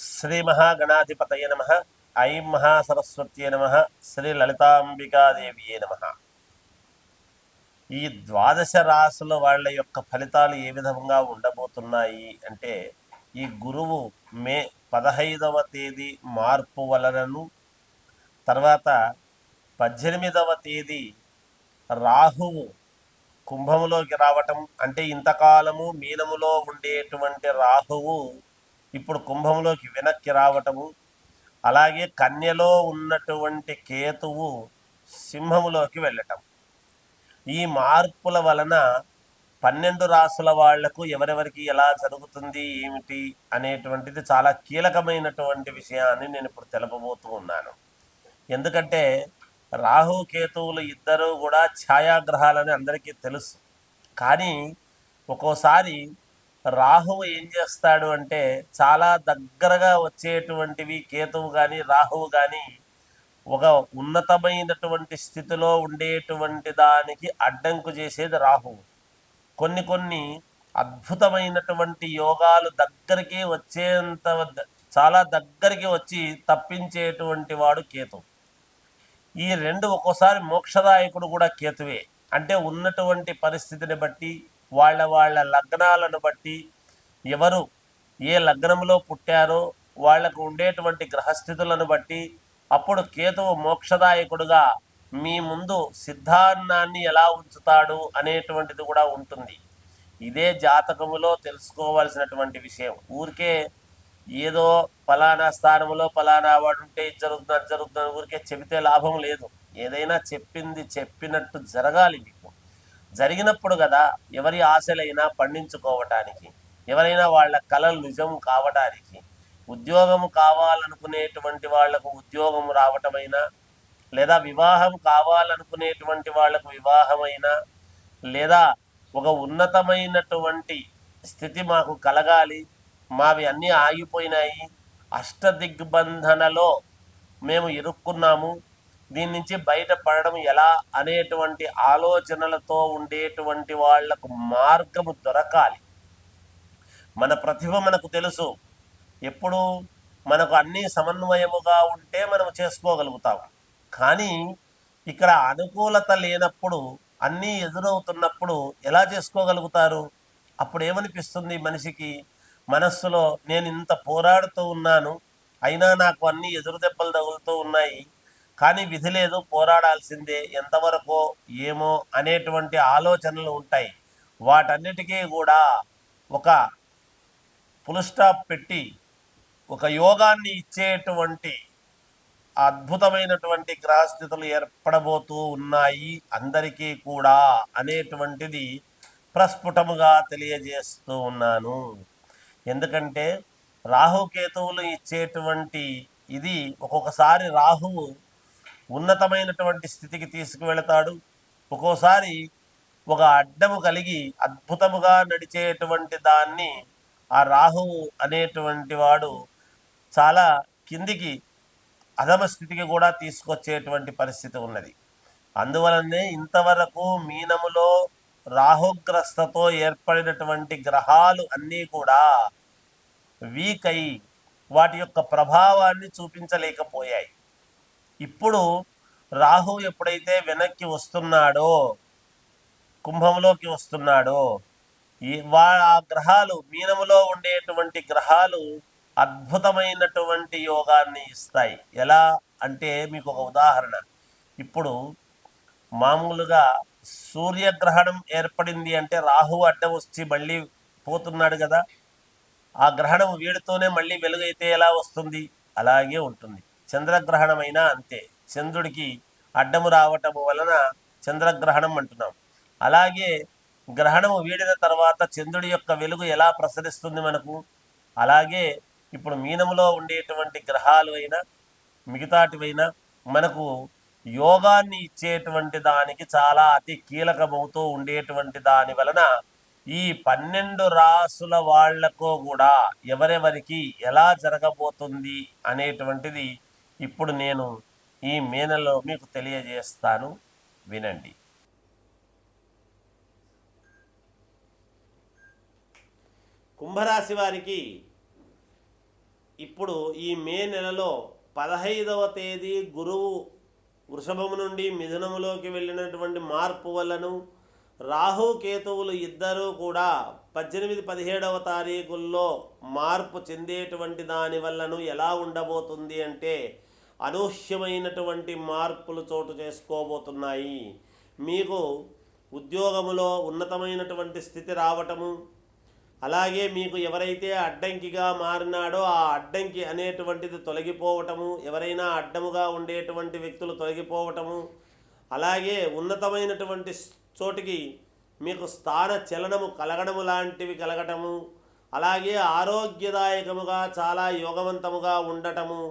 శ్రీ మహాగణాధిపతయ నమ. ఐం మహాసరస్వత్యే నమ. శ్రీ లలితాంబికాదేవియే నమ. ఈ ద్వాదశ రాసుల వాళ్ళ యొక్క ఫలితాలు ఏ విధంగా ఉండబోతున్నాయి అంటే, ఈ గురువు మే 15వ తేదీ మార్పు వలనను, తర్వాత 18వ తేదీ రాహువు కుంభములోకి రావటం, అంటే ఇంతకాలము మీనములో ఉండేటువంటి రాహువు ఇప్పుడు కుంభంలోకి వెనక్కి రావటము, అలాగే కన్యలో ఉన్నటువంటి కేతువు సింహములోకి వెళ్ళటం. ఈ మార్పుల వలన 12 రాసుల వాళ్లకు ఎవరెవరికి ఎలా జరుగుతుంది ఏమిటి అనేటువంటిది చాలా కీలకమైనటువంటి విషయాన్ని నేను ఇప్పుడు తెలుపబోతూ ఉన్నాను. ఎందుకంటే రాహు కేతువులు ఇద్దరు కూడా ఛాయాగ్రహాలని అందరికీ తెలుసు. కానీ ఒక్కోసారి రాహువు ఏం చేస్తాడు అంటే, చాలా దగ్గరగా వచ్చేటువంటివి కేతువు కానీ రాహువు కానీ ఒక ఉన్నతమైనటువంటి స్థితిలో ఉండేటువంటి దానికి అడ్డంకు చేసేది రాహువు. కొన్ని అద్భుతమైనటువంటి యోగాలు దగ్గరికి వచ్చేంత చాలా దగ్గరికి వచ్చి తప్పించేటువంటి వాడు కేతు. ఈ రెండు ఒక్కోసారి మోక్షదాయకుడు కూడా కేతువే. అంటే ఉన్నటువంటి పరిస్థితిని బట్టి, వాళ్ళ లగ్నాలను బట్టి, ఎవరు ఏ లగ్నంలో పుట్టారో వాళ్లకు ఉండేటువంటి గ్రహస్థితులను బట్టి అప్పుడు కేతువు మోక్షదాయకుడుగా మీ ముందు సిద్ధాన్నాన్ని ఎలా ఉంచుతాడు అనేటువంటిది కూడా ఉంటుంది. ఇదే జాతకములో తెలుసుకోవాల్సినటువంటి విషయం. ఊరికే ఏదో ఫలానా స్థానంలో ఫలానా వాడు ఉంటే జరుగుతుంది ఊరికే చెబితే లాభం లేదు. ఏదైనా చెప్పింది చెప్పినట్టు జరగాలి. మీకు జరిగినప్పుడు కదా ఎవరి ఆశలైనా పండించుకోవటానికి, ఎవరైనా వాళ్ళ కలలు నిజం కావడానికి, ఉద్యోగం కావాలనుకునేటువంటి వాళ్లకు ఉద్యోగం రావటమైనా, లేదా వివాహం కావాలనుకునేటువంటి వాళ్లకు వివాహమైనా, లేదా ఒక ఉన్నతమైనటువంటి స్థితి మాకు కలగాలి, మావి అన్నీ ఆగిపోయినాయి, అష్టదిగ్బంధనలో మేము ఇరుక్కున్నాము, దీని నుంచి బయటపడడం ఎలా అనేటువంటి ఆలోచనలతో ఉండేటువంటి వాళ్లకు మార్గము దొరకాలి. మన ప్రతిభ మనకు తెలుసు. ఎప్పుడు మనకు అన్నీ సమన్వయముగా ఉంటే మనం చేసుకోగలుగుతాం. కానీ ఇక్కడ అనుకూలత లేనప్పుడు, అన్నీ ఎదురవుతున్నప్పుడు ఎలా చేసుకోగలుగుతారు? అప్పుడు ఏమనిపిస్తుంది మనిషికి మనస్సులో? నేను ఇంత పోరాడుతూ ఉన్నాను, అయినా నాకు అన్ని ఎదురు దెబ్బలు తగులుతూ ఉన్నాయి, కానీ విధి లేదు, పోరాడాల్సిందే, ఎంతవరకో ఏమో అనేటువంటి ఆలోచనలు ఉంటాయి. వాటన్నిటికీ కూడా ఒక ఫుల్ స్టాప్ పెట్టి ఒక యోగాన్ని ఇచ్చేటువంటి అద్భుతమైనటువంటి గ్రహస్థితులు ఏర్పడబోతూ ఉన్నాయి అందరికీ కూడా అనేటువంటిది ప్రస్ఫుటముగా తెలియజేస్తూ ఉన్నాను. ఎందుకంటే రాహుకేతువులు ఇచ్చేటువంటి ఇది, ఒక్కొక్కసారి రాహువు ఉన్నతమైనటువంటి స్థితికి తీసుకువెళతాడు, ఒక్కోసారి ఒక అడ్డము కలిగి అద్భుతముగా నడిచేటువంటి దాన్ని ఆ రాహువు అనేటువంటి వాడు చాలా కిందికి అధమ స్థితికి కూడా తీసుకొచ్చేటువంటి పరిస్థితి ఉన్నది. అందువలనే ఇంతవరకు మీనములో రాహుగ్రస్తతో ఏర్పడినటువంటి గ్రహాలు అన్నీ కూడా వీక్ అయి వాటి యొక్క ప్రభావాన్ని చూపించలేకపోయాయి. ఇప్పుడు రాహు ఎప్పుడైతే వెనక్కి వస్తున్నాడో, కుంభంలోకి వస్తున్నాడో, ఆ గ్రహాలు, మీనములో ఉండేటువంటి గ్రహాలు అద్భుతమైనటువంటి యోగాన్ని ఇస్తాయి. ఎలా అంటే మీకు ఒక ఉదాహరణ, ఇప్పుడు మామూలుగా సూర్యగ్రహణం ఏర్పడింది అంటే రాహువు అడ్డం వచ్చి మళ్ళీ పోతున్నాడు కదా, ఆ గ్రహణం వీడితోనే మళ్ళీ వెలుగైతే ఎలా వస్తుంది? అలాగే ఉంటుంది. చంద్రగ్రహణమైనా అంతే, చంద్రుడికి అడ్డము రావటము వలన చంద్రగ్రహణం అంటున్నాం. అలాగే గ్రహణము వీడిన తర్వాత చంద్రుడి యొక్క వెలుగు ఎలా ప్రసరిస్తుంది మనకు? అలాగే ఇప్పుడు మీనములో ఉండేటువంటి గ్రహాలు అయినా మిగతాటివైనా మనకు యోగాన్ని ఇచ్చేటువంటి దానికి చాలా అతి కీలకమవుతూ ఉండేటువంటి దాని వలన ఈ 12 రాసుల వాళ్లకు కూడా ఎవరెవరికి ఎలా జరగబోతుంది అనేటువంటిది ఇప్పుడు నేను ఈ మేనలో మీకు తెలియజేస్తాను, వినండి. కుంభరాశి వారికి ఇప్పుడు ఈ మే నెలలో 15వ తేదీ గురువు వృషభము నుండి మిథునములోకి వెళ్ళినటువంటి మార్పు వల్లను రాహు కేతువులు ఇద్దరూ కూడా 18-17వ తారీఖుల్లో మార్పు చెందేటువంటి దాని వల్లను ఎలా ఉండబోతుంది అంటే అనూహ్యమైనటువంటి మార్పులు చోటు చేసుకోబోతున్నాయి. మీకు ఉద్యోగములో ఉన్నతమైనటువంటి స్థితి రావటము, అలాగే మీకు ఎవరైతే అడ్డంకిగా మారినాడో ఆ అడ్డంకి అనేటువంటిది తొలగిపోవటము, ఎవరైనా అడ్డముగా ఉండేటువంటి వ్యక్తులు తొలగిపోవటము, అలాగే ఉన్నతమైనటువంటి చోటికి మీకు స్థాన చలనము కలగడము లాంటివి కలగటము, అలాగే ఆరోగ్యదాయకముగా చాలా యోగవంతముగా ఉండటము,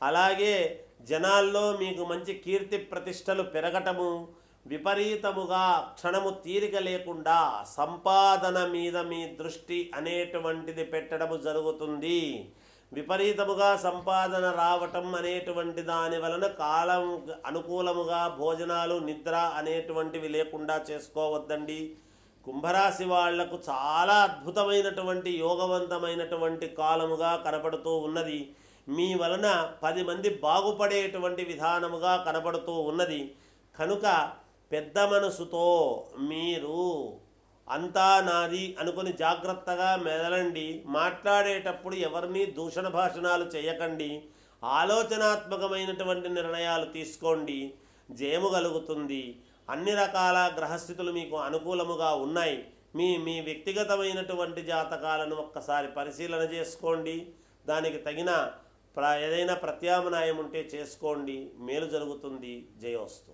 అలాగే జనాల్లో మీకు మంచి కీర్తి ప్రతిష్టలు పెరగటము, విపరీతముగా క్షణము తీరిక లేకుండా సంపాదన మీద మీ దృష్టి అనేటువంటిది పెట్టడము జరుగుతుంది. విపరీతముగా సంపాదన రావటం అనేటువంటి దాని వలన కాలం అనుకూలముగా భోజనాలు నిద్ర అనేటువంటివి లేకుండా చేసుకోవద్దండి. కుంభరాశి వాళ్లకు చాలా అద్భుతమైనటువంటి యోగవంతమైనటువంటి కాలముగా కనపడుతూ ఉన్నది. మీ వలన 10 మంది బాగుపడేటువంటి విధానముగా కనపడుతూ ఉన్నది. కనుక పెద్ద మనసుతో మీరు అంతా నాది అనుకుని జాగ్రత్తగా మెదలండి. మాట్లాడేటప్పుడు ఎవరిని దూషణ భాషణాలు చేయకండి. ఆలోచనాత్మకమైనటువంటి నిర్ణయాలు తీసుకోండి. జయము కలుగుతుంది. అన్ని రకాల గ్రహస్థితులు మీకు అనుకూలముగా ఉన్నాయి. మీ వ్యక్తిగతమైనటువంటి జాతకాలను ఒక్కసారి పరిశీలన చేసుకోండి. దానికి తగిన ఏదైనా ప్రత్యామ్నాయం ఉంటే చేసుకోండి. మేలు జరుగుతుంది. జయోస్తు.